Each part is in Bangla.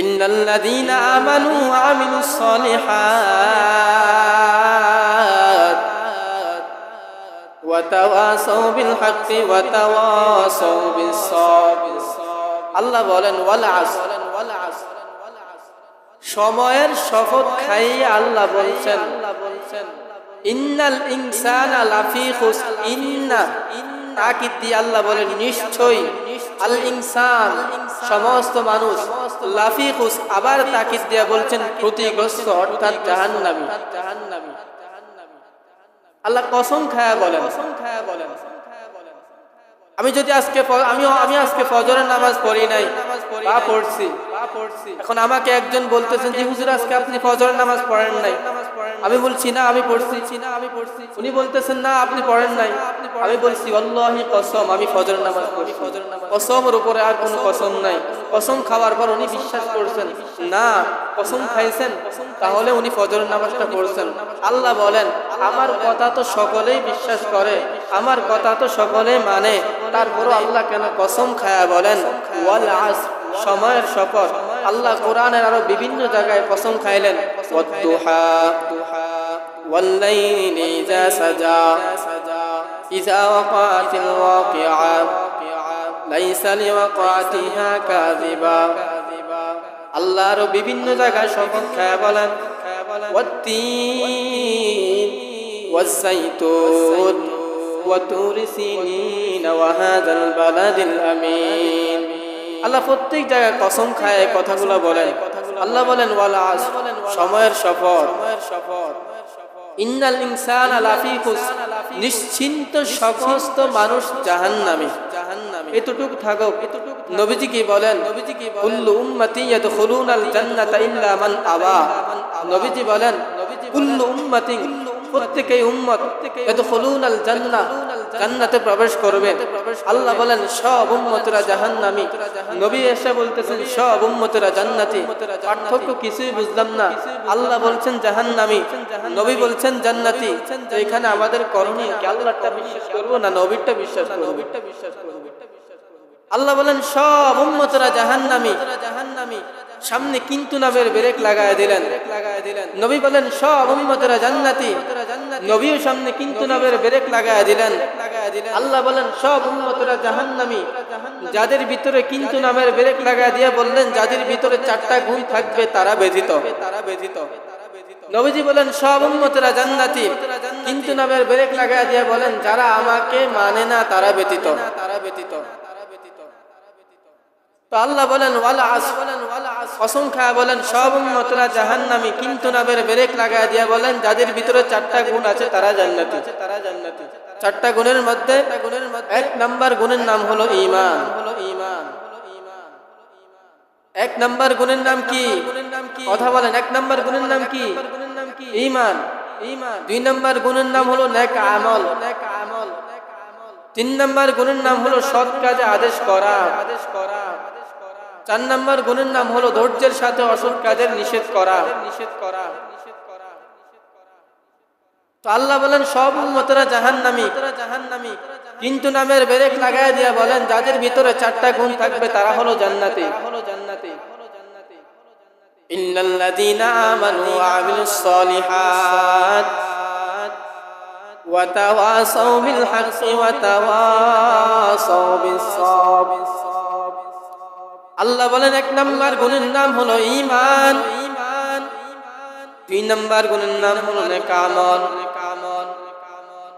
ইন্নাল্লাযীনা আমানু ওয়া আমিলুস সালিহাত ওয়া তাওয়াসাউ বিল হাক্কি ওয়া তাওয়াসাউ বিস সাবর। আল্লাহ বলেন ওয়াল আসর, সময়ের শপথ খাইয়ে আল্লাহ বলছেন ইন্নাল ইনসানা লাফি খুসর। ইন্না তাকিদ দিয়ে আল্লাহ বলেন নিশ্চয়ই, আল ইনসান সমস্ত মানুষ, লাফি খুসর আবার তাকিদ দিয়ে বলছেন ক্ষতিগ্রস্ত অর্থাৎ জাহান্নামী। আল্লাহ কসম খায়া বলেন, আমি যদি আজকে আমি আজকে ফজরের নামাজ পড়ি নাই বা পড়ছি, এখন আমাকে একজন বলতেছেন যে হুজুর আজকে আপনি ফজরের নামাজ পড়েন নাই। আমি বলছি না আমি পড়ছি। উনি বলতেছেন না আপনি পড়েন নাই। আমি বলছি আল্লাহি কসম আমি ফজরের নামাজ পড়ি। কসমের উপরে আর কোনো কসম নাই। কসম খাওয়ার পর উনি বিশ্বাস করছেন না, কসম খাইছেন, তাহলে উনি ফজরের নামাজটা পড়ছেন। আল্লাহ বলেন আমার কথা তো সকলেই বিশ্বাস করে, আমার কথা তো সকলেই মানে, তারপরও আল্লাহ কেন কসম খায়া বলেন ওয়াল আসর, সময়ের শপথ। আল্লাহ কোরআনের আরো বিভিন্ন জায়গায় কসম খাইলেন ওয়াদ-দুহা ওয়াল লাইলি ইযা সাজা ইযা ওয়াকাতিল ওয়াকিআ লাইসা লিওয়াকাতিহা কাযিবা। আল্লাহ আরো বিভিন্ন জায়গায় শপথ খায়া বলেন ওয়াত-তিন ওয়াজ-যাইতুন ওয়া তুরি সিনিন ওয়া হাযাল বালাদিল আমিন। আল্লাহ প্রত্যেক জায়গায় কসম খায় এই কথাগুলো বলেন। আল্লাহ বলেন ওয়াল আসর, সময়ের শপথ। ইন্নাল ইনসানা লাফি খুসর, নিশ্চিন্ত সমস্ত মানুষ জাহান্নামী। এতটুকু থাকো। নবীজি কি বলেন কুল্লু উম্মতি ইয়াদখুলুনাল জান্নাতা ইল্লা মান আবা। নবীজি বলেন কুল্লু উম্মতি, প্রত্যেকই উম্মত ইয়াদখুলুনাল জান্নাহ, জান্নাতে প্রবেশ করবে। আল্লাহ বলেন সব উম্মতরা জাহান্নামী। নবী এসে বলতেছেন সব উম্মতরা জান্নাতি। পার্থক্য কিছুই বুঝলাম না। আল্লাহ বলছেন জাহান্নামী, নবী বলছেন জান্নাতি। তো এখানে আমাদের করণীয় কি? আল্লাহটা বিশ্বাস করব না নবীরটা বিশ্বাস করব? আল্লাহ বলেন সব উম্মতরা জাহান্নামী। সামনে কিন্তু নামের ব্রেক লাগায় দিলেন। নবী বলেন সব উম্মতরা জান্নাতি। নবীও সামনে কিন্তু নামের ব্রেক লাগায় দিলেন। আল্লাহ বলেন সব উম্মতরা জাহান্নামী। যাদের ভিতরে কিন্তু নামের ব্রেক লাগায় দিয়ে বললেন যাদের ভিতরে 4টা গুণ থাকবে তারা ব্যতীত। নবীজি বলেন সব উম্মতরা জান্নাতি, কিন্তু নামের ব্রেক লাগায় দিয়ে বলেন যারা আমাকে মানে না তারা ব্যতীত। তো আল্লাহ বলেন ওয়াল আসর, কসম খায়া বলেন সব উম্মতরা জাহান্নামী, কিন্তু নামের ব্রেক লাগায় দিয়ে বলেন যাদের ভিতরে 4টা গুণ আছে তারা জান্নাতি। 4টা গুণের মধ্যে 1 নাম্বার গুণের নাম হলো ঈমান। 1 নাম্বার গুণের নাম কি? কথা বলেন 1 নাম্বার গুণের নাম কি? ঈমান। 2 নাম্বার গুণের নাম হলো নেক আমল। 3 নাম্বার গুণের নাম হলো সৎ কাজে আদেশ করা। 4 নাম্বার গুণের নাম হলো ধৈর্যের সাথে অসৎ কাজের নিষেধ করা। তো আল্লাহ বলেন সব উম্মতরা জাহান্নামী, কিন্তু নামের ব্রেক লাগায় দিয়া বলেন যাদের ভিতরে 4টা গুণ থাকবে তারা হলো জান্নাতি। ইন্নাল্লাযীনা আমানু ওয়া আমিলুস সালিহাত ওয়া তাওয়াসাউ বিল হাক্কি ওয়া তাওয়াসাউ বিস সাবর। আল্লাহ বলেন 1 নাম্বার গুণের নাম হলো ঈমান। 2 নাম্বার গুণের নাম হলো নেক আমল।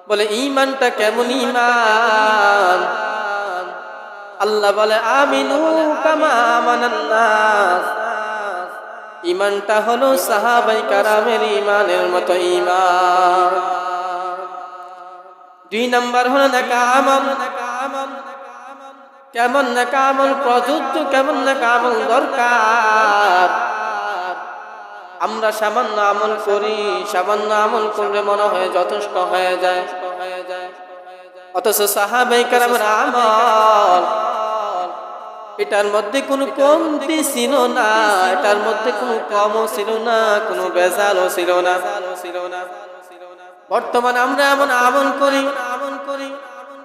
বলে ঈমানটা কেমন ঈমান? আল্লাহ বলে আমিনু কামা আমানান নাস। ঈমানটা হলো সাহাবায়ে কেরামের ঈমানের মতো ঈমান। 2 নাম্বার হলো নেক আমল। কেমন নেক আমল প্রযোজ্য, কেমন নেক আমল দরকার? আমরা সামান্য আমল করি, সামান্য আমল করলে মনে হয় যথেষ্ট হয়ে যায়, অথচ সাহাবায়ে কেরামের আমল এটার মধ্যে কোনো কমতি ছিল না, এটার মধ্যে কোনো কমও ছিল না, কোনো বেজালও ছিল না। বর্তমানে আমরা এমন আমল করি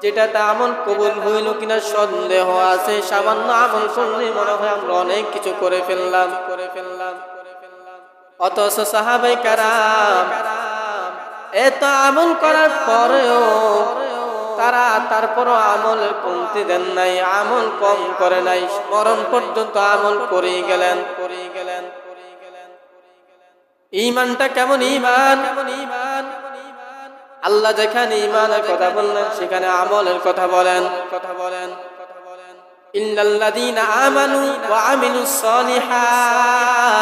যেটাতে আমল কবুল হইল কিনা সন্দেহ আছে। সামান্য আমল করলে মনে হয় আমরা অনেক কিছু করে ফেললাম। অথচ সাহাবায়ে কেরাম এত আমল করার পরেও তারা তারপরও আমলে কমতি দেন নাই, আমল কম করে নাই, মরণ পর্যন্ত আমল করেই গেলেন। ঈমানটা কেমন ঈমান! আল্লাহ যেখানে ঈমানের কথা বললেন সেখানে আমলের কথা বলেন। ইন্নাল্লাযীনা আমানু ওয়া আমিলুস সালিহাত।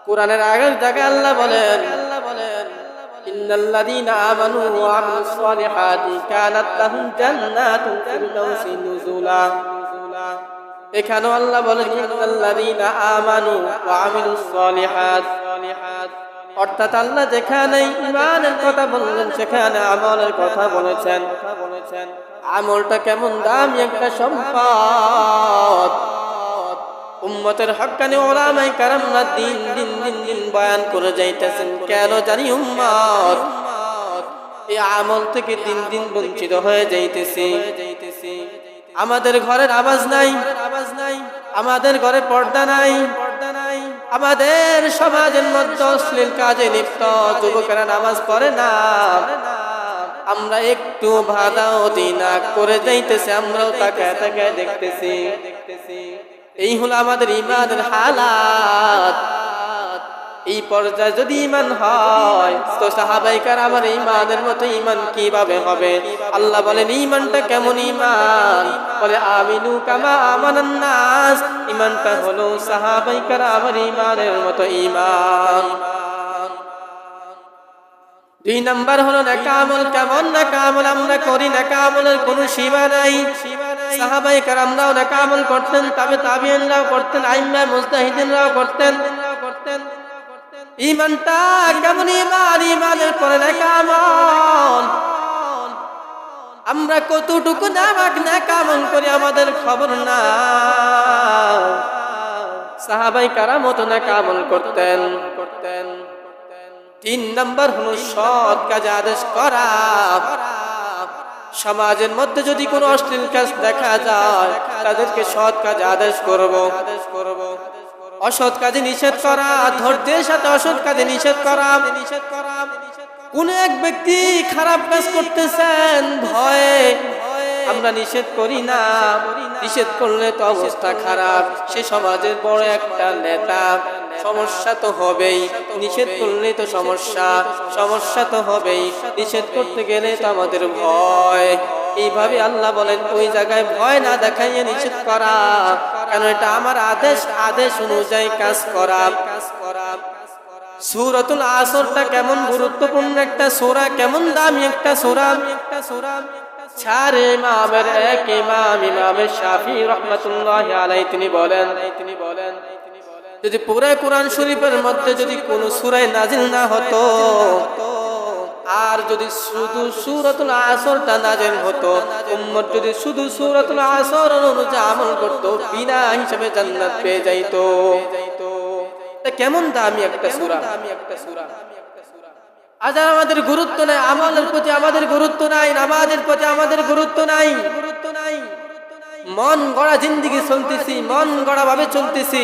কুরআনের আগের জায়গায় আল্লাহ বলেন ইন্নাল্লাযীনা আমানু ওয়া আমিলুস সালিহাতি কানাত লাহুম জান্নাতুল ফিরদাউসি নুজুলা। এখানেও আল্লাহ বলেন ইন্নাল্লাযীনা আমানু ওয়া আমিলুস সালিহাত। অর্থাৎ আল্লাহ যেখানে ঈমানের কথা বললেন সেখানে আমলের কথা বলেছেন। আমলটা কেমন দামি একটা সম্পদ! উম্মতের হক্কানি উলামায়ে কেরামরা দিন বয়ান করে যাইতেছেন। কেন জানি উম্মত এই আমল থেকে দিন বঞ্চিত হয়ে যাইতেছি। আমাদের ঘরের আওয়াজ নাই, আমাদের ঘরে পর্দা নাই, আমাদের সমাজের মধ্যে অশ্লীল কাজে লিপ্ত, যুবকেরা নামাজ পড়ে না, আমরা একটু বাধাও দিই না, করে যাইতেছে, আমরাও তাকায় দেখতেছি। এই হলো আমাদের ঈমানের হালাত। এই পর্যায়ে যদি ঈমান হয় তো সাহাবায়ে কেরামের ঈমানের মতো ঈমান কিভাবে হবে? আল্লাহ বলেন ঈমানটা কেমন ঈমান? বলে আমিনু কামা আমানান নাস। ঈমানটা হলো সাহাবায়ে কেরামের ঈমানের মতো ঈমান। 2 নাম্বার হলো নেক আমল। কেমন নেক আমল আমরা করি? নেক আমলের কোনো সীমা নাই। সাহাবায়ে কেরামরাও নেক আমল করতেন, তাবিঈনরাও করতেন, আইম্মা মুজতাহিদিনরাও করতেন। ঈমানটা কেমন ঈমান? ঈমানের পরে নেক আমল। আমরা কতটুকু নেক আমল করি আমাদের খবর না। সাহাবায়ে কেরাম তো নেক আমল করতেন। 3 নাম্বার হলো সৎ কাজে আদেশ করা। সমাজের মধ্যে যদি কোনো অশ্লীল কাজ দেখা যায় তাদেরকে সৎ কাজে আদেশ করব। অসৎ কাজে নিষেধ করা, ধৈর্যের সাথে অসৎ কাজে নিষেধ করা। কোন এক ব্যক্তি খারাপ কাজ করতেছেন, ভয়ে আমরা নিষেধ করি না। নিষেধ করলে তো অবস্থা খারাপ, সে সমাজের বড় একটা নেতা, সমস্যা তো হবেই। নিষেধ করলে তো সমস্যা তো হবেই। নিষেধ করতে গেলে তো আমাদের ভয়। এইভাবে আল্লাহ বলেন ওই জায়গায় ভয় না দেখাইয়ে নিষেধ করা, কারণ এটা আমার আদেশ অনুযায়ী কাজ করা। সূরাতুল আসরটা কেমন গুরুত্বপূর্ণ একটা সূরা, কেমন দামি একটা সূরা। 4 ইমামের এক ইমাম শাফিঈ রাহমাতুল্লাহি আলাইহি তিনি বলেন যদি পুরো কোরআন শরীফের মধ্যে যদি কোনো সূরায় নাজিল না হতো আর যদি শুধু সূরাতুল আসরটা নাজিল হতো, উম্মত যদি শুধু সূরাতুল আসর অনুযায়ী আমল করত, বিনা হিসাবে জান্নাত পেয়ে যাইতো। এটা কেমন দামি একটা সূরা! আজ আমাদের গুরুত্ব নাই, আমলের প্রতি আমাদের গুরুত্ব নাই, নামাজের প্রতি আমাদের গুরুত্ব নাই। মন গড়া জিন্দেগি চলতেছি, মন গড়া ভাবে চলতেছি।